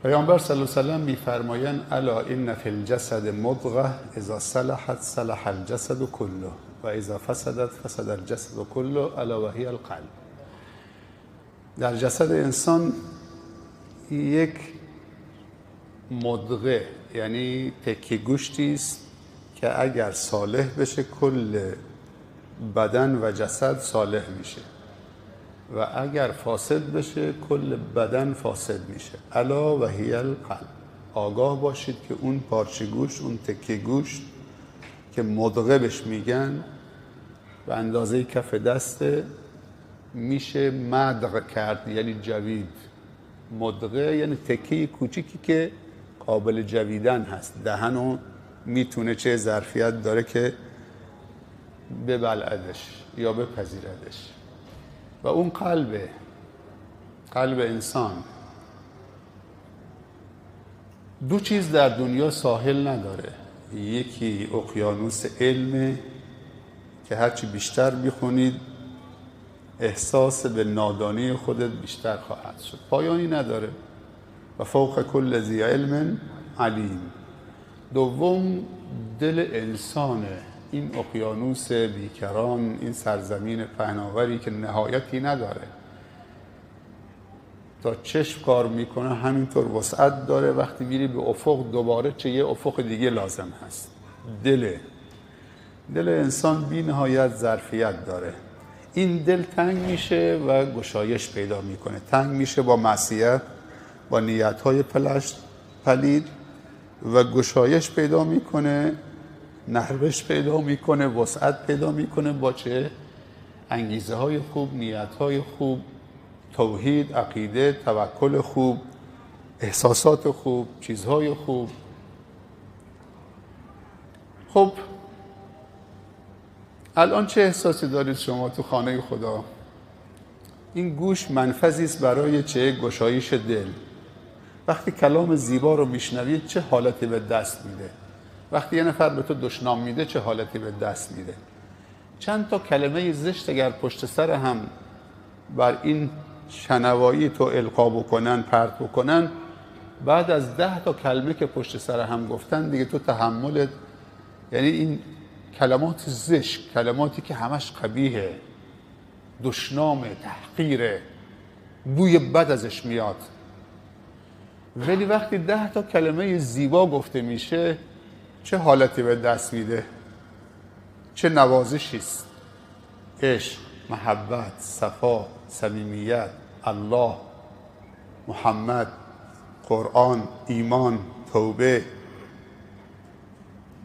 پیامبر صلی الله علیه و سلم میفرمایند الا ان فی الجسد مضغه اذا صلحت صلح الجسد كله و اذا فسدت فسد الجسد كله الا وهي القلب. در جسد انسان یک مضغه یعنی تکه گوشتی است که اگر صالح بشه کل بدن و جسد صالح میشه و اگر فاسد بشه کل بدن فاسد میشه. الا و هی القلب. آگاه باشید که اون پارچه گوشت، اون تکه گوشت که مضغه بهش میگن به اندازه کف دسته میشه مدغ کرد، یعنی جوید. مضغه یعنی تکه کوچیکی که قابل جویدن هست، دهنو میتونه چه ظرفیت داره که ببلعدش یا بپذیردش. و اون قلب انسان. دو چیز در دنیا ساحل نداره، یکی اقیانوس علمه که هرچی بیشتر بخونید احساس به نادانی خودت بیشتر خواهد شد، پایانی نداره. و فوق کل ذی علم علیم. دوم دل انسانه، این اقیانوس بیکران، این سرزمین پهناوری که نهایتی نداره، تا چشم کار میکنه همینطور وسعت داره، وقتی میری به افق دوباره چه یه افق دیگه لازم هست. دل انسان بی نهایت ظرفیت داره. این دل تنگ میشه و گشایش پیدا میکنه، تنگ میشه با معصیت، با نیتهای پلید و گشایش پیدا میکنه، نرمش پیدا میکنه، وسعت پیدا میکنه با چه؟ انگیزه های خوب، نیت های خوب، توحید، عقیده، توکل خوب، احساسات خوب، چیزهای خوب. خب الان چه احساسی دارید شما تو خانه خدا؟ این گوش منفذی است برای چه؟ گشایش دل. وقتی کلام زیبا رو میشنوید چه حالتی به دست میده؟ وقتی یه نفر به تو دشنام میده چه حالتی به دست میده؟ چند تا کلمه زشت اگر پشت سر هم بر این شنوایی تو القا بکنن، پرت بکنن، بعد از 10 تا کلمه که پشت سر هم گفتن دیگه تو تحملت، یعنی این کلمات زشت، کلماتی که همش قبیحه، دشنامه، تحقیره، بوی بد ازش میاد. ولی وقتی 10 تا کلمه زیبا گفته میشه چه حالتی به دست میده؟ چه نوازشی است؟ عشق، محبت، صفا، صمیمیت، الله، محمد، قرآن، ایمان، توبه،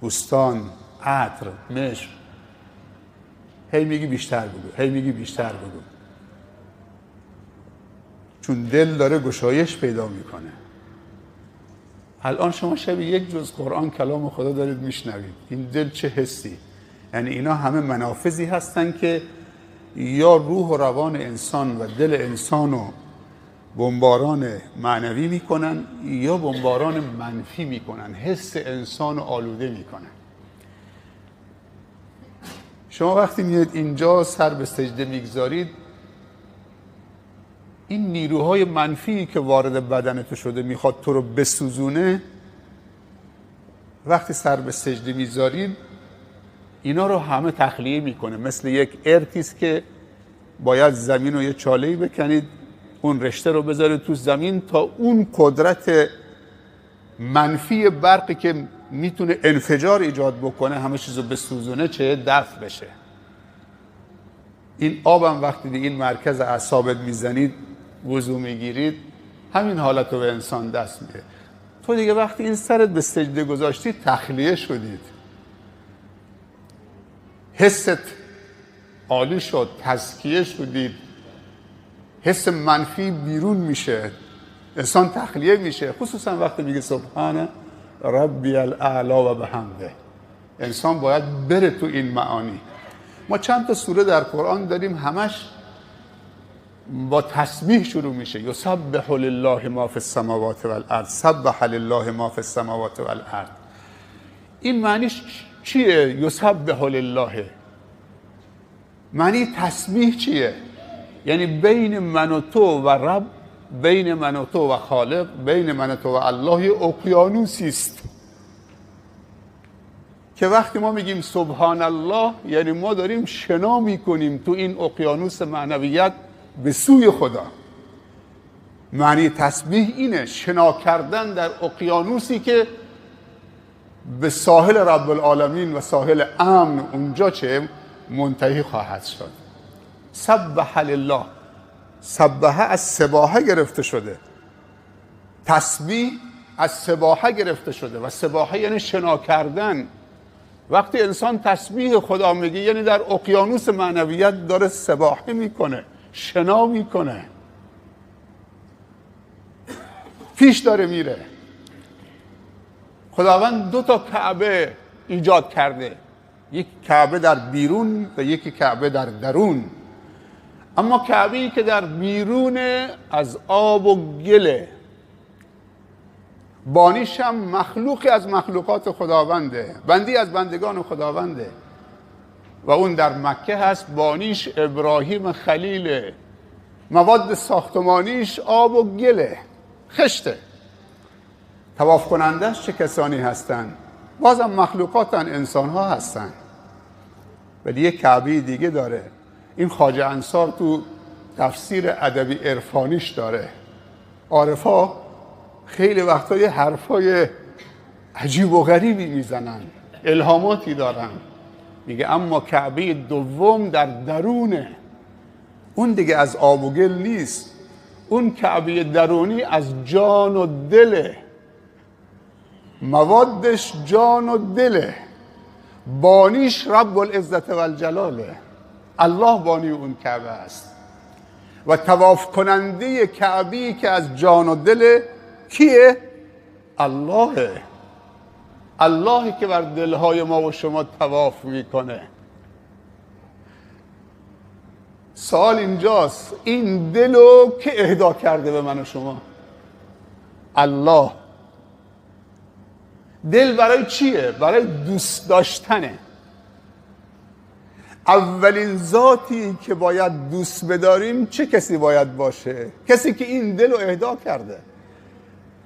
بوستان، عطر، مشک. هی میگی بیشتر بگو، هی میگی بیشتر بگو، چون دل داره گشایش پیدا میکنه. الان شما شب یک جز قرآن کلام خدا دارید میشنوید، این دل چه حسی؟ یعنی اینا همه منافذی هستن که یا روح و روان انسان و دل انسان رو بمباران معنوی میکنن یا بمباران منفی میکنن، حس انسان رو آلوده میکنن. شما وقتی میاد اینجا سر به سجده میگذارید، این نیروهای منفی که وارد بدن تو شده میخواد تو رو بسوزونه، وقتی سر به سجده میذارید اینا رو همه تخلیه میکنه. مثل یک ارتیست که باید زمین رو یه چاله‌ای بکنید، اون رشته رو بذارید تو زمین تا اون قدرت منفی برقی که میتونه انفجار ایجاد بکنه همه چیزو بسوزونه چه؟ دفع بشه. این آبم وقتی دیگه این مرکز اعصابت میزنید، وضو میگیرید، همین حالت رو به انسان دست میده. تو دیگه وقتی این سرت به سجده گذاشتی تخلیه شدید، حست عالی شد، تزکیه شدید، حس منفی بیرون میشه، انسان تخلیه میشه. خصوصا وقتی میگه سبحان ربی الاعلی و بحمده، انسان باید بره تو این معانی. ما چند تا سوره در قرآن داریم همش با تسبیح شروع میشه. یسبح لله ما فی السماوات والارض، سبح لله ما فی السماوات والارض. این معنیش چیه؟ یسبح لله معنی تسبیح چیه؟ یعنی بین من و تو و رب بین من و تو و خالق، بین من و تو و الله یه اقیانوسی است که وقتی ما میگیم سبحان الله یعنی ما داریم شنا میکنیم تو این اقیانوس معنویت به سوی خدا. معنی تسبیح اینه، شنا کردن در اقیانوسی که به ساحل رب العالمین و ساحل امن اونجا چه منتهی خواهد شد. سبح لله، سبحه از سباحه گرفته شده، تسبیح از سباحه گرفته شده و سباحه یعنی شنا کردن. وقتی انسان تسبیح خدا میگه یعنی در اقیانوس معنویت داره سباحه میکنه، شنا میکنه، پیش داره میره. خداوند 2 تا کعبه ایجاد کرده، یک کعبه در بیرون و یکی کعبه در درون. اما کعبه‌ای که در بیرون از آب و گله، بانیش هم مخلوقی از مخلوقات خداونده، بندی از بندگان خداونده و اون در مکه هست. بانیش ابراهیم خلیله، مواد ساختمانیش آب و گله، خشته. طواف کنندش چه کسانی هستن؟ بازم مخلوقاتن، انسان ها هستن. ولی یک کعبه دیگه داره. این خواجه انصار تو تفسیر ادبی عرفانیش داره. عارفا خیلی وقتا یه حرفای عجیب و غریبی میزنن، الهاماتی دارن. میگه اما کعبه دوم در درونه، اون دیگه از آب و گل نیست، اون کعبه درونی از جان و دله، موادش جان و دله، بانیش رب العزت والجلاله، الله بانی اون کعبه است. و طواف کننده کعبه‌ای که از جان و دل کیه؟ اللهه. اللهی که بر دلهای ما و شما طواف میکنه. سوال اینجاست، این دلو که اهدا کرده به من و شما؟ الله. دل برای چیه؟ برای دوست داشتنه. اولین ذاتی که باید دوست بداریم چه کسی باید باشه؟ کسی که این دل رو اهدا کرده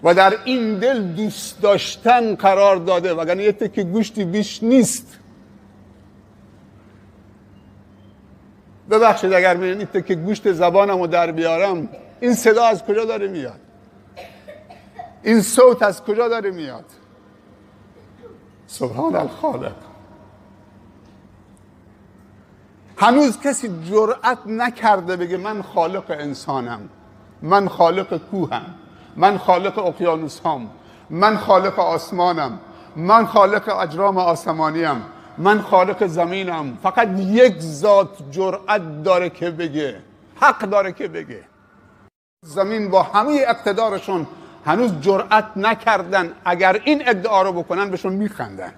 و در این دل دوست داشتن قرار داده، وگرنه یه تکه گوشتی بیش نیست. ببخشید اگر من این تکه گوشت زبانم رو در بیارم، این صدا از کجا داره میاد؟ این صوت از کجا داره میاد؟ سبحان الخالق. هنوز کسی جرأت نکرده بگه من خالق انسانم، من خالق کوهم، من خالق اقیانوس هم، من خالق آسمانم، من خالق اجرام آسمانیم، من خالق زمینم. فقط یک ذات جرأت داره که بگه، حق داره که بگه. زمین با همه اقتدارشون هنوز جرأت نکردن. اگر این ادعا رو بکنن بهشون میخندن.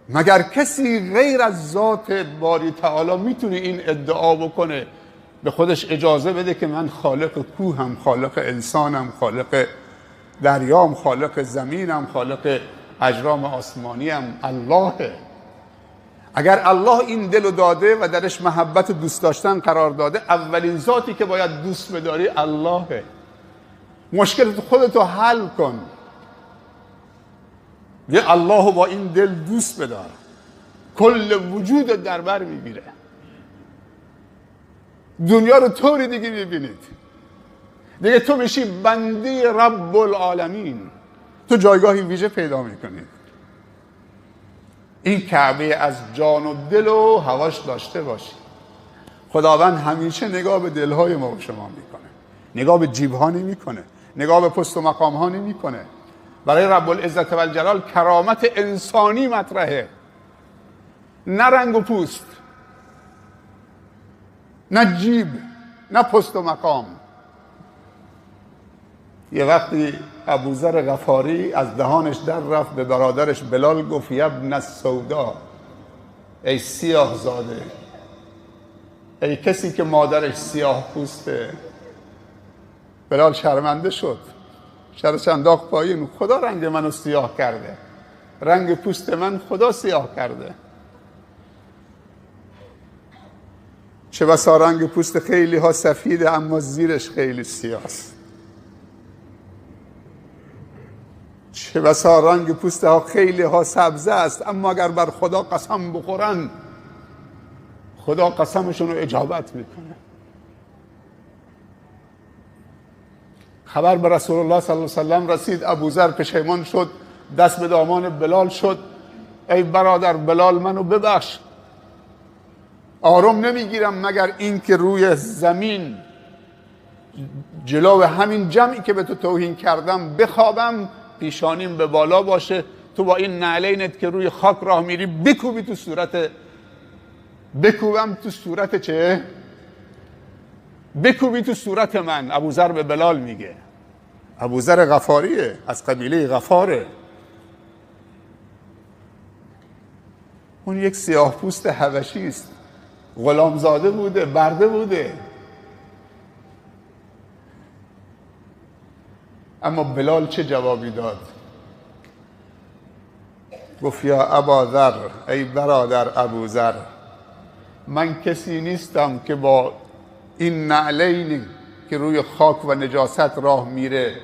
مگر کسی غیر از ذات باری تعالی میتونه این ادعا بکنه، به خودش اجازه بده که من خالق کوهم، خالق انسانم، خالق دریام، خالق زمینم، خالق اجرام آسمانیم؟ اللهه. اگر الله این دلو داده و درش محبت و دوست داشتن قرار داده، اولین ذاتی که باید دوست بداری اللهه. مشکلت خودتو حل کن، یه الله با این دل دوست بدار، کل وجودت در بر میگیره. دنیا رو طوری دیگه میبینید، دیگه تو میشی بنده رب العالمین، تو جایگاهی ویژه پیدا میکنید. این کعبه از جان و دل و هواش داشته باشی. خداوند همیشه نگاه به دلهای ما و شما میکنه، نگاه به جیبها نمیکنه، نگاه به پست و مقام ها نمیکنه. برای رب العزت والجلال کرامت انسانی مطرحه، نه رنگ و پوست، نه جیب، نه پست و مقام. یه وقتی ابوذر غفاری از دهانش در رفت، به برادرش بلال گفت یا ابن السودا، ای سیاه زاده، ای کسی که مادرش سیاه پوسته. بلال شرمنده شد، سرش انداخت پایین. خدا رنگ منو سیاه کرده، رنگ پوست من خدا سیاه کرده. چه بسا رنگ پوست خیلی ها سفیده اما زیرش خیلی سیاست. چه بسا رنگ پوست ها خیلی ها سبزه است اما اگر بر خدا قسم بخورن خدا قسمشون رو اجابت میکنه. خبر به رسول الله صلی الله علیه وسلم رسید. ابوذر پشیمان شد، دست به دامان بلال شد. ای برادر بلال منو ببخش، آروم نمیگیرم مگر این که روی زمین جلو همین جمعی که به تو توهین کردم بخوابم، پیشانیم به بالا باشه، تو با این نعلینت که روی خاک راه میری بکوبی تو صورت، بکوبم تو صورت چه؟ بکوبی تو صورت من. ابوذر به بلال میگه. ابوذر غفاریه، از قبیله غفاره. اون یک سیاه پوست حبشی است، غلامزاده بوده، برده بوده. اما بلال چه جوابی داد؟ گفت یا اباذر، ای برادر ابوذر، من کسی نیستم که با این نعلینی که روی خاک و نجاست راه میره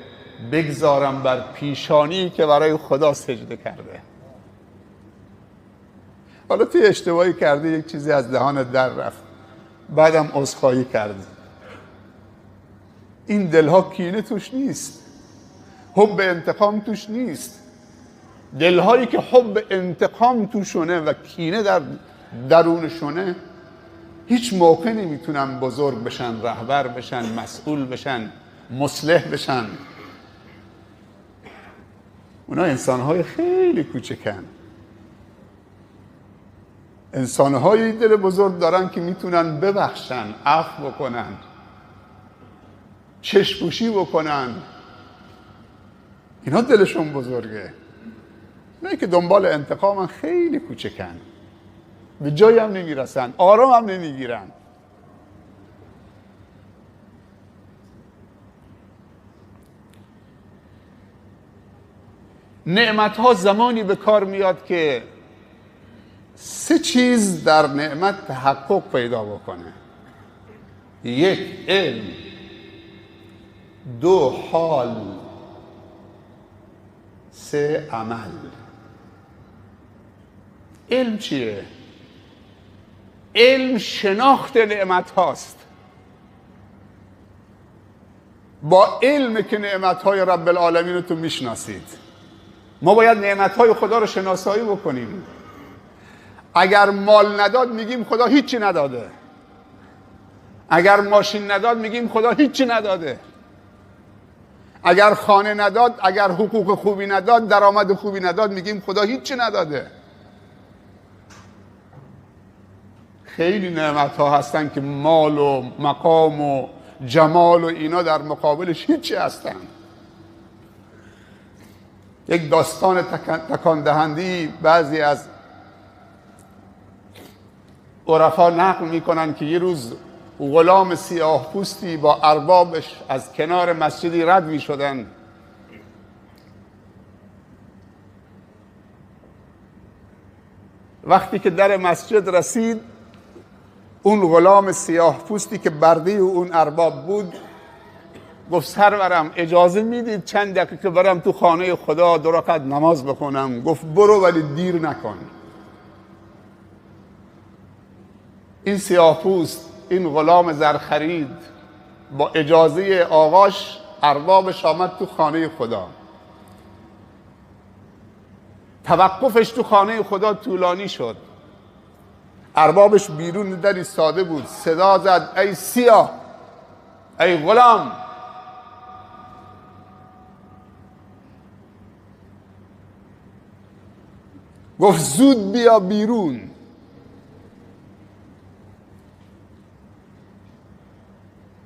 بگذارم بر پیشانی که برای خدا سجده کرده. حالا توی اشتباهی کرده، یک چیزی از دهان در رفت، بعدم عذرخواهی کردی. این دلها کینه توش نیست، حب انتقام توش نیست. دلهایی که حب انتقام توشونه و کینه در درونشونه هیچ موقع نمیتونن بزرگ بشن، رهبر بشن، مسئول بشن، مصلح بشن. اونا انسانهای خیلی کوچکن. انسانهایی دل بزرگ دارن که میتونن ببخشن، عفو بکنن، چشم‌پوشی بکنن. اینا دلشون بزرگه. نه که دنبال انتقامن، خیلی کوچکن، به جایی هم نمیرسن، آرام هم نمیگیرن. نعمتها زمانی به کار میاد که سه چیز در نعمت تحقق پیدا بکنه. یک، علم. دو، حال. سه، عمل. علم چیه؟ علم شناخت نعمت هاست. با علم که نعمت های رب العالمین رو تو میشناسید. ما باید نعمت های خدا رو شناسایی بکنیم. اگر مال نداد میگیم خدا هیچی نداده. اگر ماشین نداد میگیم خدا هیچی نداده. اگر خانه نداد، اگر حقوق خوبی نداد، درآمد خوبی نداد، میگیم خدا هیچی نداده. خیلی نعمت ها هستن که مال و مقام و جمال و اینا در مقابلش هیچی هستن. یک داستان تکان دهنده‌ای بعضی از عرفا نقل میکنن که یه روز غلام سیاه پوستی با اربابش از کنار مسجدی رد میشدن. وقتی که در مسجد رسید، اون غلام سیاه پوستی که برده اون ارباب بود گفت سرورم اجازه میدید چند دقیقه برم تو خانه خدا 2 رکعت نماز بخونم؟ گفت برو ولی دیر نکن. این سیاه پوست، این غلام زرخرید، با اجازه آقاش اربابش آمد تو خانه خدا. توقفش تو خانه خدا طولانی شد. اربابش بیرون در ایستاده بود، صدا زد ای سیاه، ای غلام. گفت زود بیا بیرون.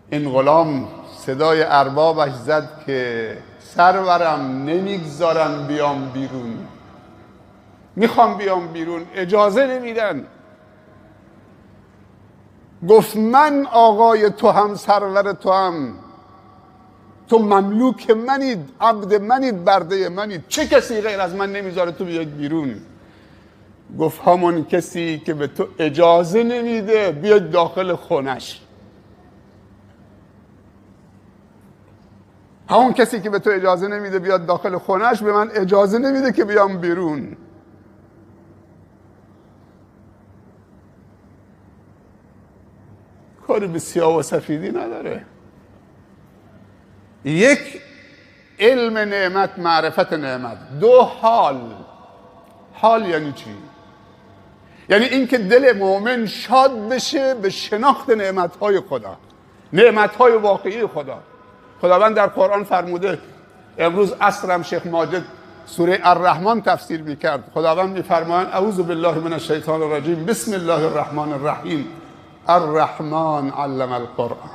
این غلام صدای اربابش زد که سرورم نمیگذارن بیام بیرون، میخوام بیام بیرون، اجازه نمیدن. گفت من آقای تو هم، سرور تو هم، تو مملوک منید، عبد منید، برده منید، چه کسی غیر از من نمیذاره تو بیاید بیرون؟ گفت همون کسی که به تو اجازه نمیده بیاد داخل خونش. همون کسی که به تو اجازه نمیده بیاد داخل خونش به من اجازه نمیده که بیام بیرون. کاری به سیاه و سفیدی نداره. یک، علم نعمت، معرفت نعمت. دو، حال. حال یعنی چی؟ یعنی اینکه دل مؤمن شاد بشه به شناخت نعمتهای خدا، نعمتهای واقعی خدا. خداوند در قرآن فرموده، امروز عصرم شیخ ماجد سوره الرحمن تفسیر میکرد، خداوند میفرمایند اعوذ بالله من الشیطان الرجیم بسم الله الرحمن الرحیم الرحمن علم القرآن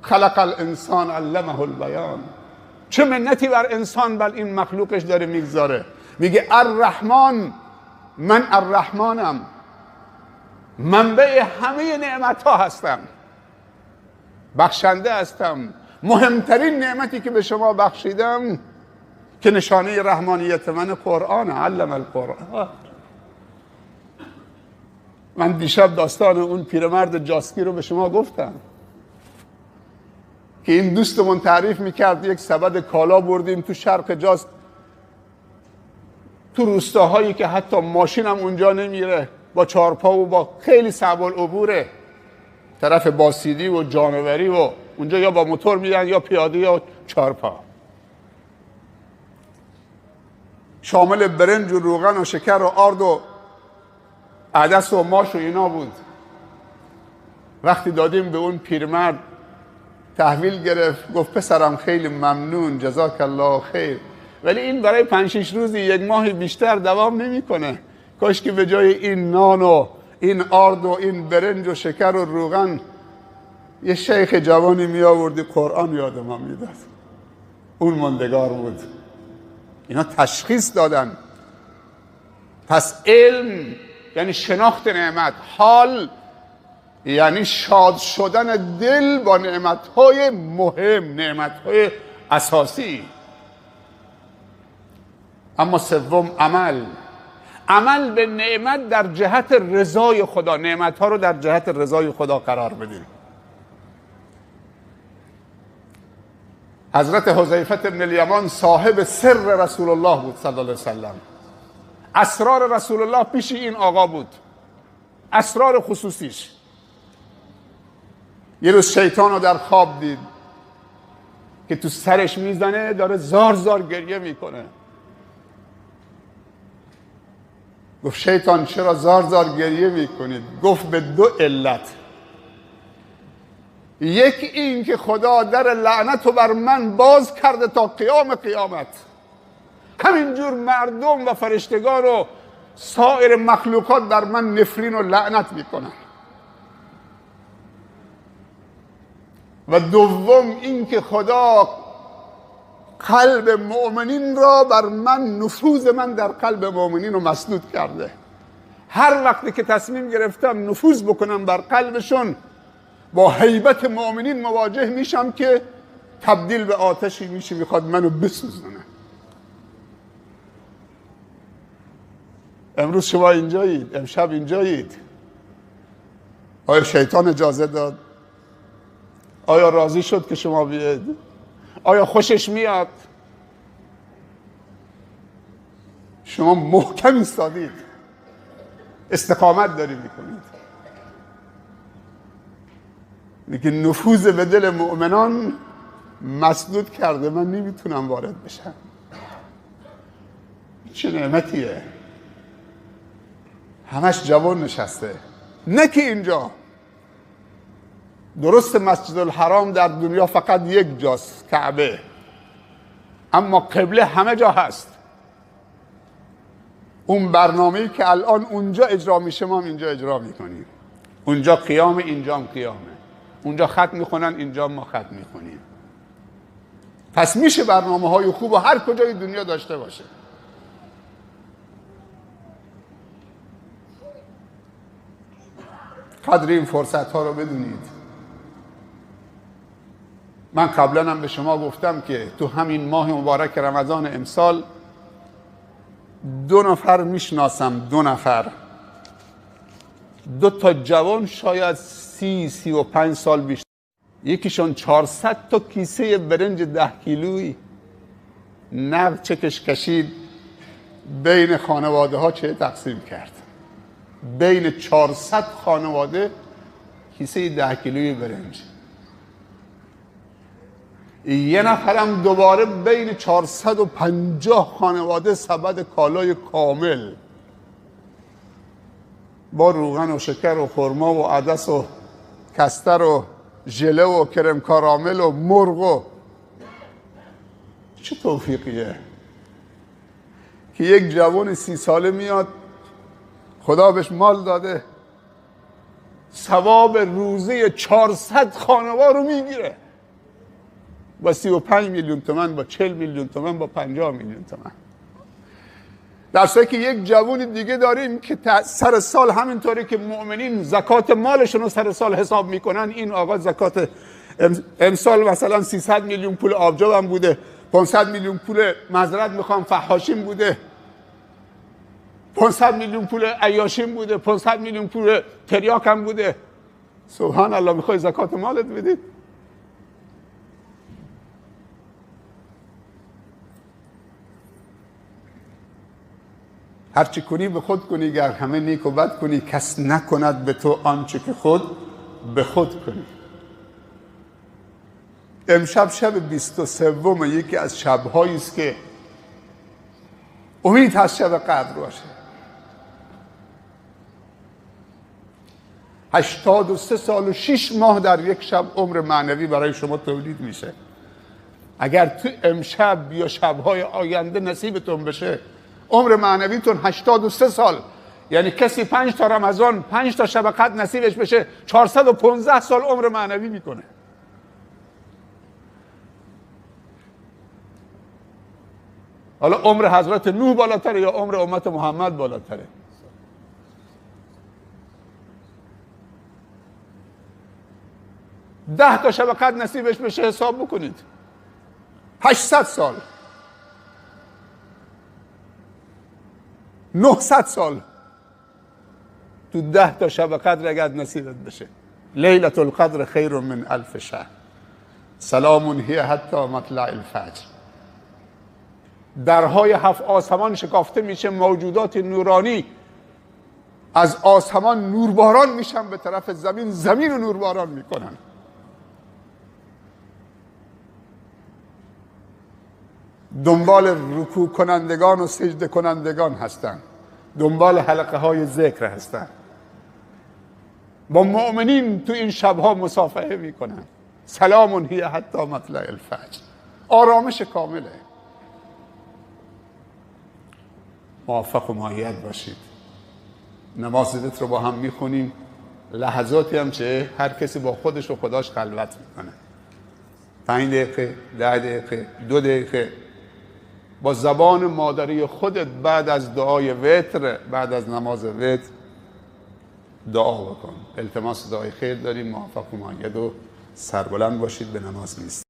خلق الانسان علمه البیان. چه منتی بر انسان، بر این مخلوقش داره میگذاره. میگه الرحمن، من الرحمنم، منبع همه نعمت ها هستم، بخشنده هستم. مهمترین نعمتی که به شما بخشیدم که نشانه رحمانیت من قرآن، علم القرآن. من دیشب داستان اون پیرمرد جاسکی رو به شما گفتم که این دوستمون تعریف میکرد یک سبد کالا بردیم تو شرق جاست، تو روستاهایی که حتی ماشین هم اونجا نمیره، با چارپا و با خیلی صعب العبوره، طرف باسیدی و جانوری و اونجا یا با موتور میرن یا پیاده یا چارپا. شامل برنج و روغن و شکر و آرد و عدس و ماش و اینا بود. وقتی دادیم به اون پیرمرد تحویل گرفت، گفت پسرم خیلی ممنون جزاک الله خیر، ولی این برای 5-6 روزی 1 ماه بیشتر دوام نمیکنه. کاش که به جای این نان و این آرد و این برنج و شکر و روغن یه شیخ جوانی می آوردی قرآن یادم هم میداد. اون ماندگار بود. اینا تشخیص دادن. پس علم یعنی شناخت نعمت، حال یعنی شاد شدن دل با نعمتهای مهم، نعمتهای اساسی. اما سوم، عمل. عمل به نعمت در جهت رضای خدا، نعمتها رو در جهت رضای خدا قرار بدیم. حضرت حذیفه بن الیمان صاحب سر رسول الله بود صلی الله علیه وسلم. اسرار رسول الله پیش این آقا بود، اسرار خصوصیش. یه روز شیطان رو در خواب دید که تو سرش میزنه، داره زار زار گریه میکنه. گفت شیطان چرا زار زار گریه میکنید؟ گفت به 2 علت. یک این که خدا در لعنت رو بر من باز کرده تا قیام قیامت، همینجور مردم و فرشتگان و سایر مخلوقات بر من نفرین و لعنت میکنن. و دوم این که خدا قلب مؤمنین را بر من، نفوذ من در قلب مؤمنین رو مسدود کرده. هر وقتی که تصمیم گرفتم نفوذ بکنم بر قلبشون، با هیبت مؤمنین مواجه میشم که تبدیل به آتشی میشه میخواد منو بسوزونه. امروز شما اینجایید، امشب اینجایید. آیا شیطان اجازه داد؟ آیا راضی شد که شما بیاید؟ آیا خوشش میاد؟ شما محکم ایستادید، استقامت داری میکنید. میگه نفوذ به دل مؤمنان مسدود کرده، من نمیتونم وارد بشم. چه نعمتیه. همش جوان نشسته. نه که اینجا، درست مسجد الحرام در دنیا فقط یک جاست، کعبه، اما قبله همه جا هست. اون برنامه‌ای که الان اونجا اجرا میشه ما هم اینجا اجرا میکنیم. اونجا قیام، اینجا هم قیامه. اونجا خط میخونن، اینجا ما خط میخونیم. پس میشه برنامه‌های خوب و هر کجای دنیا داشته باشه. قدر این فرصت‌ها رو بدونید. من قبلا هم به شما گفتم که تو همین ماه مبارک رمضان امسال 2 نفر میشناسم، 2 نفر، 2 تا جوان شاید 30-35 سال بیشتر، یکیشون 400 تا کیسه برنج 10 کیلویی نقد چکش کشید، بین خانواده ها چه تقسیم کرد، بین 400 خانواده کیسه 10 کیلویی برنج. یه نفرم دوباره بین 450 خانواده سبد کالای کامل با روغن و شکر و خرما و عدس و کستر و ژله و کرم کارامل و مرغ و چه توفیقیه که یک جوان 30 ساله میاد، خدا بهش مال داده، ثواب روزه 400 خانواده رو میگیره با 35 میلیون تومن، با 40 میلیون تومن، با 50 میلیون تومن. در صورتی که یک جوون دیگه داریم که سر سال همینطوری که مؤمنین زکات مالشون رو سر سال حساب میکنن، این آقا زکات امسال مثلا 300 میلیون پول آبجوام بوده، 500 میلیون پول معذرت میخوام فحاشیم بوده، 500 میلیون پول عیاشیم بوده، 500 میلیون پول تریاک هم بوده. سبحان الله، میخوای زکات مالت بدی؟ هرچی کنی به خود کنی، گر همه نیک و بد کنی، کس نکند به تو آنچه که خود به خود کنی. امشب شب 23 یکی از شب‌هایی است که امید هست شب قدر باشه. 83 سال و 6 ماه در یک شب عمر معنوی برای شما تولید میشه. اگر تو امشب یا شب‌های آینده نصیبتون بشه، عمر معنویتون 83 سال، یعنی کسی 5 تا رمضان 5 تا شب قدر نصیبش بشه 415 سال عمر معنوی میکنه. حالا عمر حضرت نوح بالاتره یا عمر امت محمد بالاتره؟ ده تا شب قدر نصیبش بشه حساب بکنید 800 سال، 900 سال تو 10 تا شب قدر اگر نصیبت بشه. لیلة القدر خیر من 1000 شهر، سلام هی حتی مطلع الفجر. درهای 7 آسمان شکافته میشه، موجودات نورانی از آسمان نورباران میشن به طرف زمین، زمین رو نورباران میکنن. دنبال رکوع کنندگان و سجده کنندگان هستند، دنبال حلقه های ذکر هستند، با مؤمنین تو این شبها مصافحه میکنن. سلام هی حتی مطلع الفجر، آرامش کامله. موفق و مؤید باشید. نماز وتر رو با هم میخونیم، لحظاتی هم چه هر کسی با خودش و خداش خلوت میکنه، 5 دقیقه، 10 دقیقه، 2 دقیقه با زبان مادری خودت بعد از دعای وتر، بعد از نماز وتر دعا بکن. التماس دعای خیر داریم. موفق و مؤید و سربلند باشید. به نماز نیست.